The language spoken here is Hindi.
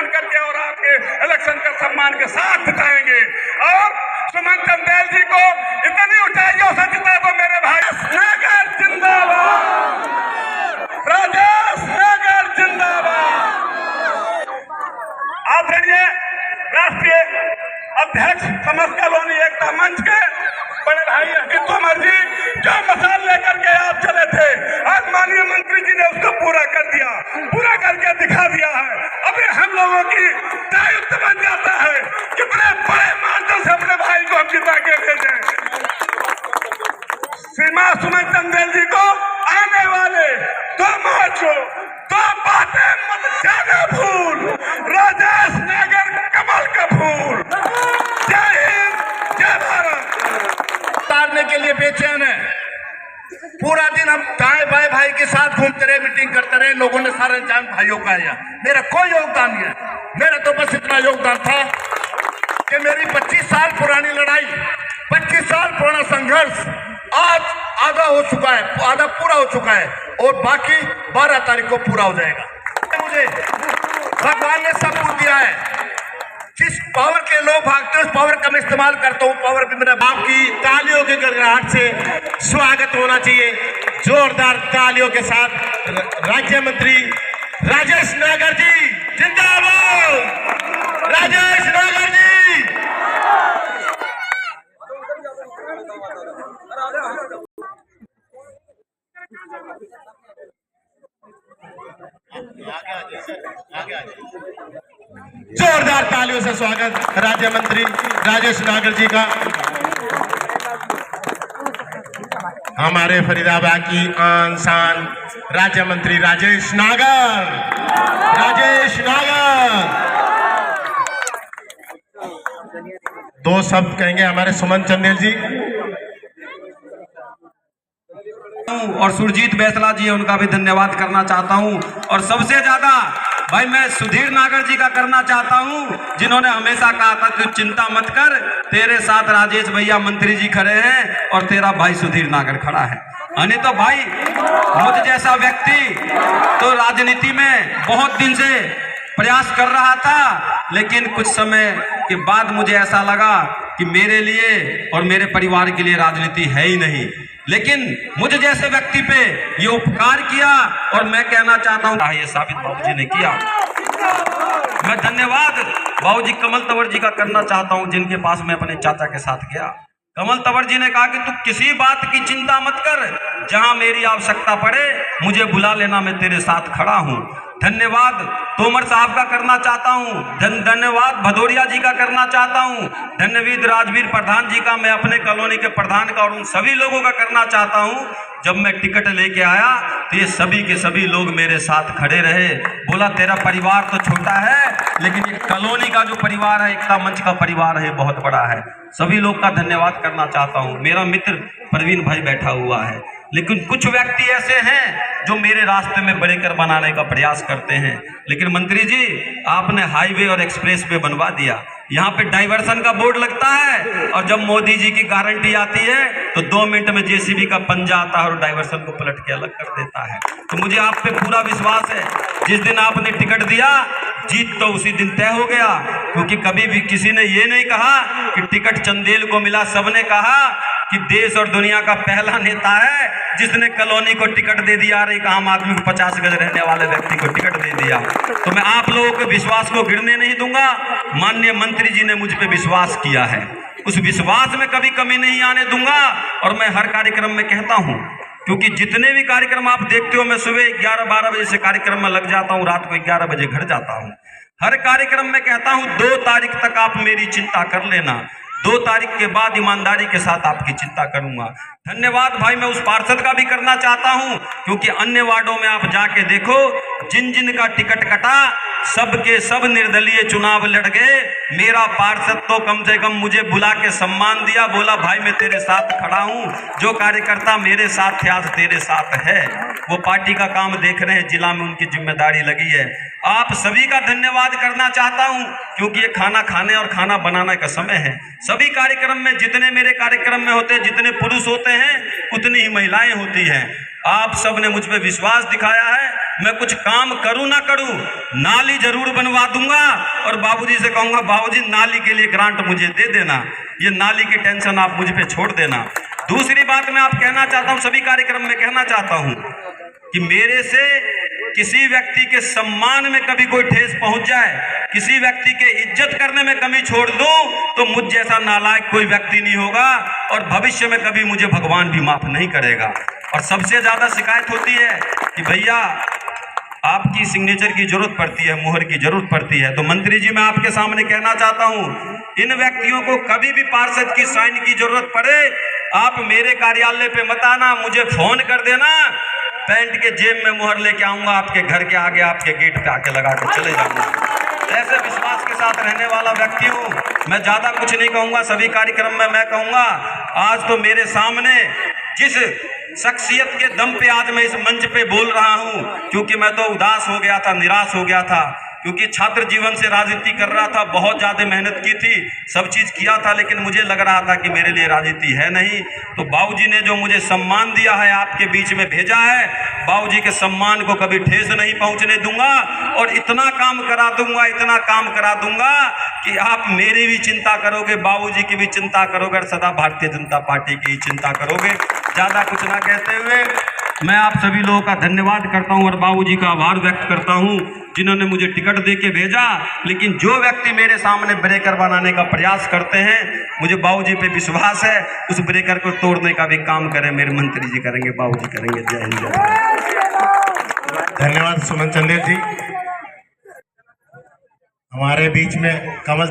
बन करके और आपके इलेक्शन का सम्मान के साथ जिताएंगे। और सुमन चंदेल जी को इतनी ऊंचाइयों से जिता दो मेरे भाई। नगर जिंदाबाद, राजेश नगर जिंदाबाद। आदरणीय राष्ट्रीय अध्यक्ष समस्त कॉलोनी एकता मंच के बड़े भाई अखिल कुमार जी, जो मसाल लेकर के आप चले थे, आज माननीय मंत्री जी ने उसको पूरा कर दिया, पूरा करके दिखा दिया है। अभी हम लोगों की दायित्व बन जाता है कितने बड़े माध्यम से अपने भाई को हम जिता के भेजें। सीमा सुमन चंदेल जी को आने वाले 2 मार्च को 2 बातें मत जाना भूल, राजेश नगर कमल का फूल। जय हिंद, जय भारत। उतारने के लिए बेचैन है। पूरा दिन हम दाएं बाएं भाई के साथ घूमते रहे, मीटिंग करते रहे, लोगों ने सारा इंतजाम भाइयों का लिया। मेरा कोई योगदान नहीं है। मेरा तो बस इतना योगदान था कि मेरी 25 साल पुरानी लड़ाई, 25 साल पुराना संघर्ष आज आधा हो चुका है, आधा पूरा हो चुका है और बाकी 12 तारीख को पूरा हो जाएगा। मुझे भगवान ने सब कुछ दिया है। जिस पावर के लोग भागते हैं उस पावर का मैं इस्तेमाल करता हूँ। पावर भी मेरा बाप की तालियों के गड़गड़ाहट से स्वागत होना चाहिए। जोरदार तालियों के साथ राज्य मंत्री राजेश नागर जी जिंदाबाद, राजेश नागर जी। जोरदार तालियों से स्वागत राज्य मंत्री राजेश नागर जी का। हमारे फरीदाबाद की आन शान राज्य मंत्री राजेश नागर, राजेश नागर। 2 शब्द कहेंगे हमारे सुमन चंदेल जी और सुरजीत बैसला जी है, उनका भी धन्यवाद करना चाहता हूं। और सबसे ज्यादा भाई मैं सुधीर नागर जी का करना चाहता हूं, जिन्होंने हमेशा कहा था तू चिंता मत कर, तेरे साथ राजेश भैया मंत्री जी खड़े हैं और तेरा भाई सुधीर नागर खड़ा है। नहीं तो भाई मुझ जैसा व्यक्ति तो राजनीति में बहुत दिन से प्रयास कर रहा था, लेकिन कुछ समय के बाद मुझे ऐसा लगा कि मेरे लिए और मेरे परिवार के लिए राजनीति है ही नहीं। लेकिन मुझ जैसे व्यक्ति पे ये उपकार किया और मैं कहना चाहता हूँ ये साबित बाबूजी ने किया। मैं धन्यवाद बाबूजी कमल तंवर जी का करना चाहता हूँ, जिनके पास मैं अपने चाचा के साथ गया। कमल तंवर जी ने कहा कि तू किसी बात की चिंता मत कर, जहां मेरी आवश्यकता पड़े मुझे बुला लेना, मैं तेरे साथ खड़ा हूं। धन्यवाद तोमर साहब का करना चाहता हूं, धन्यवाद भदौरिया जी का करना चाहता हूं, धन्यवाद राजवीर प्रधान जी का, मैं अपने कॉलोनी के प्रधान का और उन सभी लोगों का करना चाहता हूं। जब मैं टिकट लेके आया तो ये सभी के सभी लोग मेरे साथ खड़े रहे। बोला तेरा परिवार तो छोटा है, लेकिन ये कॉलोनी का जो परिवार है, एकता मंच का परिवार है, बहुत बड़ा है। सभी लोग का धन्यवाद करना चाहता हूँ। मेरा मित्र प्रवीण भाई बैठा हुआ है, लेकिन कुछ व्यक्ति ऐसे हैं जो मेरे रास्ते में बड़ेकर बनाने का प्रयास करते हैं। लेकिन मंत्री जी आपने हाईवे और एक्सप्रेस वे बनवा दिया, यहाँ पे डाइवर्सन का बोर्ड लगता है और जब मोदी जी की गारंटी आती है तो 2 मिनट में जेसीबी का पंजा आता है और डाइवर्सन को पलट के अलग कर देता है। तो मुझे आप पे पूरा विश्वास है, जिस दिन आपने टिकट दिया जीत तो उसी दिन तय हो गया, क्योंकि कभी भी किसी ने ये नहीं कहा कि टिकट चंदेल को मिला। सबने कहा कि देश और दुनिया का पहला नेता है जिसने कॉलोनी को टिकट दे दिया, एक आम आदमी को 50 गज रहने वाले व्यक्ति को टिकट दे दिया। तो मैं आप लोगों के विश्वास को गिरने नहीं दूंगा। माननीय मंत्री जी ने मुझ पे विश्वास किया है, उस विश्वास में कभी कमी नहीं आने दूंगा। और मैं हर कार्यक्रम में कहता हूँ, क्योंकि जितने भी कार्यक्रम आप देखते हो, मैं सुबह 11-12 बजे से कार्यक्रम में लग जाता हूँ, रात को 11 बजे घर जाता हूँ। हर कार्यक्रम में कहता हूँ 2 तारीख तक आप मेरी चिंता कर लेना, 2 तारीख के बाद ईमानदारी के साथ आपकी चिंता करूंगा। धन्यवाद भाई मैं उस पार्षद का भी करना चाहता हूं, क्योंकि अन्य वार्डों में आप जाके देखो, जिन जिन का टिकट कटा सबके सब निर्दलीय चुनाव लड़ गए। मेरा पार्षद तो कम से कम मुझे बुला के सम्मान दिया, बोला भाई मैं तेरे साथ खड़ा हूं, जो कार्यकर्ता मेरे साथ थे आज तेरे साथ है। वो पार्टी का काम देख रहे हैं, जिला में उनकी जिम्मेदारी लगी है। आप सभी का धन्यवाद करना चाहता हूं, क्योंकि ये खाना खाने और खाना बनाने का समय है। सभी कार्यक्रम में, जितने मेरे कार्यक्रम में होते, जितने पुरुष होते हैं उतनी ही महिलाएं होती हैं। आप सब ने मुझ पे विश्वास दिखाया है, मैं कुछ काम करूं ना करूं, नाली जरूर बनवा दूंगा और बाबूजी से कहूंगा बाबूजी नाली के लिए ग्रांट मुझे दे देना, ये नाली की टेंशन आप मुझ पे छोड़ देना। दूसरी बात मैं आप कहना चाहता हूं, सभी कार्यक्रम में कहना चाहता हूं कि मेरे से किसी व्यक्ति के सम्मान में कभी कोई ठेस पहुंच जाए, किसी व्यक्ति के इज्जत करने में कमी छोड़ दूं तो मुझ जैसा नालायक कोई व्यक्ति नहीं होगा और भविष्य में कभी मुझे भगवान भी माफ नहीं करेगा। और सबसे ज्यादा शिकायत होती है कि भैया आपकी सिग्नेचर की जरूरत पड़ती है, मुहर की जरूरत पड़ती है। तो मंत्री जी मैं आपके सामने कहना चाहता हूं, इन व्यक्तियों को कभी भी पार्षद की साइन की जरूरत पड़े आप मेरे कार्यालय पे मत आना, मुझे फोन कर देना, पैंट के जेब में मुहर लेके आऊंगा, आपके घर के आगे आपके गेट पे आके लगा के चले जाऊंगा। ऐसे विश्वास के साथ रहने वाला व्यक्ति हूं। मैं ज्यादा कुछ नहीं कहूंगा, सभी कार्यक्रम में मैं कहूंगा आज तो मेरे सामने जिस शख्सियत के दम पे आज मैं इस मंच पे बोल रहा हूं, क्योंकि मैं तो उदास हो गया था, निराश हो गया था, क्योंकि छात्र जीवन से राजनीति कर रहा था, बहुत ज्यादा मेहनत की थी, सब चीज किया था, लेकिन मुझे लग रहा था कि मेरे लिए राजनीति है नहीं। तो बाबूजी ने जो मुझे सम्मान दिया है, आपके बीच में भेजा है, बाबूजी के सम्मान को कभी ठेस नहीं पहुंचने दूंगा और इतना काम करा दूंगा, इतना काम करा दूंगा कि आप मेरी भी चिंता करोगे, बाबूजी की भी चिंता करोगे और सदा भारतीय जनता पार्टी की चिंता करोगे। ज्यादा कुछ ना कहते हुए मैं आप सभी लोगों का धन्यवाद करता हूं और बाबूजी का आभार व्यक्त करता हूं जिन्होंने मुझे टिकट दे के भेजा। लेकिन जो व्यक्ति मेरे सामने ब्रेकर बनाने का प्रयास करते हैं, मुझे बाबूजी पे विश्वास है, उस ब्रेकर को तोड़ने का भी काम करें मेरे मंत्री जी करेंगे, बाबूजी करेंगे। जय हिंद, जय भारत। धन्यवाद सुमन चंदेल जी। हमारे बीच में कमल